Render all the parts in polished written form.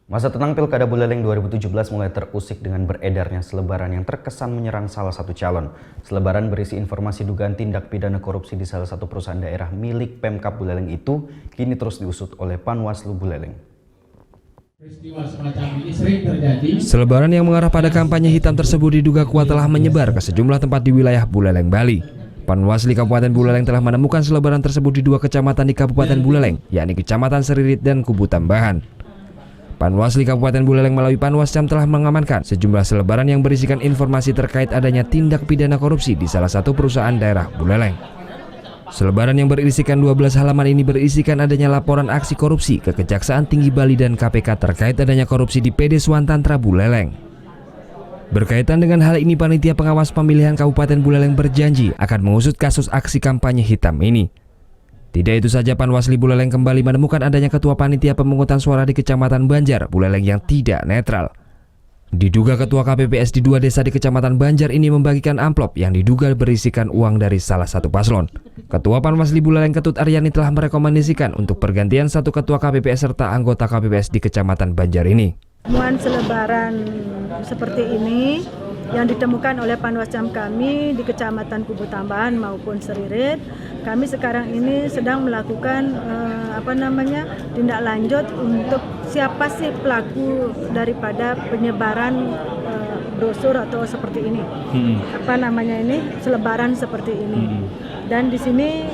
Masa tenang Pilkada Buleleng 2017 mulai terusik dengan beredarnya selebaran yang terkesan menyerang salah satu calon. Selebaran berisi informasi dugaan tindak pidana korupsi di salah satu perusahaan daerah milik Pemkab Buleleng itu kini terus diusut oleh Panwaslu Buleleng. Peristiwa semacam ini sering terjadi. Selebaran yang mengarah pada kampanye hitam tersebut diduga kuat telah menyebar ke sejumlah tempat di wilayah Buleleng, Bali. Panwasli Kabupaten Buleleng telah menemukan selebaran tersebut di dua kecamatan di Kabupaten Buleleng, yakni Kecamatan Seririt dan Kubu Tambahan. Panwasli Kabupaten Buleleng melalui Panwascam telah mengamankan sejumlah selebaran yang berisikan informasi terkait adanya tindak pidana korupsi di salah satu perusahaan daerah Buleleng. Selebaran yang berisikan 12 halaman ini berisikan adanya laporan aksi korupsi ke Kejaksaan Tinggi Bali dan KPK terkait adanya korupsi di PD Swantantra Buleleng. Berkaitan dengan hal ini, Panitia Pengawas Pemilihan Kabupaten Buleleng berjanji akan mengusut kasus aksi kampanye hitam ini. Tidak itu saja, Panwasli Buleleng kembali menemukan adanya ketua panitia pemungutan suara di Kecamatan Banjar, Buleleng yang tidak netral. Diduga ketua KPPS di dua desa di Kecamatan Banjar ini membagikan amplop yang diduga berisikan uang dari salah satu paslon. Ketua Panwasli Buleleng Ketut Aryani telah merekomendasikan untuk pergantian satu ketua KPPS serta anggota KPPS di Kecamatan Banjar ini. Temuan selebaran seperti ini yang ditemukan oleh Panwascam kami di Kecamatan Kubu Tambahan maupun Seririt, kami sekarang ini sedang melakukan tindak lanjut untuk siapa sih pelaku daripada penyebaran brosur atau seperti ini, selebaran seperti ini. Dan di sini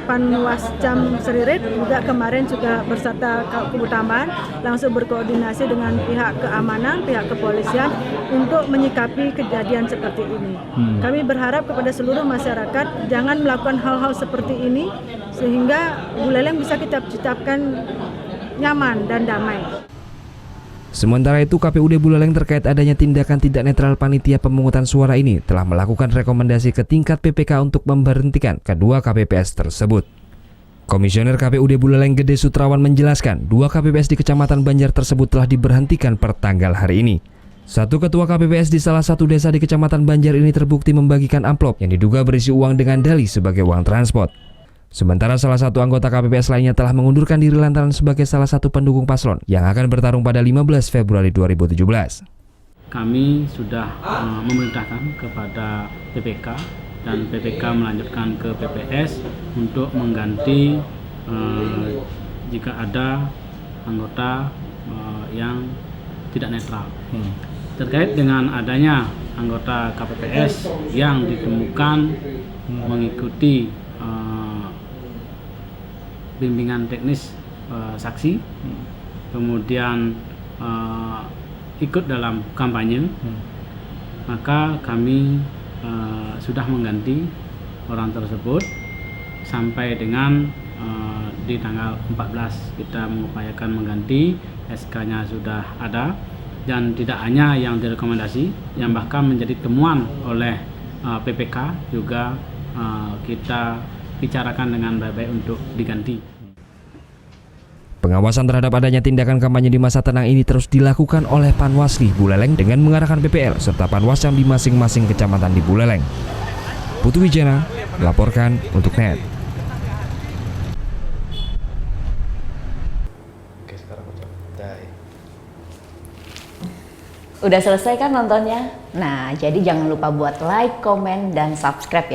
Panwascam Seririt juga kemarin juga berserta Kubu Tambahan langsung berkoordinasi dengan pihak keamanan, pihak kepolisian untuk menyikapi kejadian seperti ini. Kami berharap kepada seluruh masyarakat jangan melakukan hal-hal seperti ini sehingga Buleleng bisa kita ciptakan nyaman dan damai. Sementara itu, KPUD Buleleng terkait adanya tindakan tidak netral panitia pemungutan suara ini telah melakukan rekomendasi ke tingkat PPK untuk memberhentikan kedua KPPS tersebut. Komisioner KPUD Buleleng Gede Sutrawan menjelaskan, dua KPPS di Kecamatan Banjar tersebut telah diberhentikan per tanggal hari ini. Satu ketua KPPS di salah satu desa di Kecamatan Banjar ini terbukti membagikan amplop yang diduga berisi uang dengan dalih sebagai uang transport. Sementara salah satu anggota KPPS lainnya telah mengundurkan diri lantaran sebagai salah satu pendukung paslon yang akan bertarung pada 15 Februari 2017. Kami sudah memerintahkan kepada PPK dan PPK melanjutkan ke PPS untuk mengganti jika ada anggota yang tidak netral. Terkait dengan adanya anggota KPPS yang ditemukan mengikuti bimbingan teknis saksi, kemudian ikut dalam kampanye, maka kami sudah mengganti orang tersebut sampai dengan di tanggal 14 kita mengupayakan mengganti, SK-nya sudah ada dan tidak hanya yang direkomendasi, yang bahkan menjadi temuan oleh PPK juga kita bicarakan dengan baik-baik untuk diganti. Pengawasan terhadap adanya tindakan kampanye di masa tenang ini terus dilakukan oleh Panwasli Buleleng dengan mengarahkan PPL serta Panwascam di masing-masing kecamatan di Buleleng. Putu Wijana melaporkan untuk NET. Udah selesai kan nontonnya? Nah, jadi jangan lupa buat like, komen, dan subscribe ya.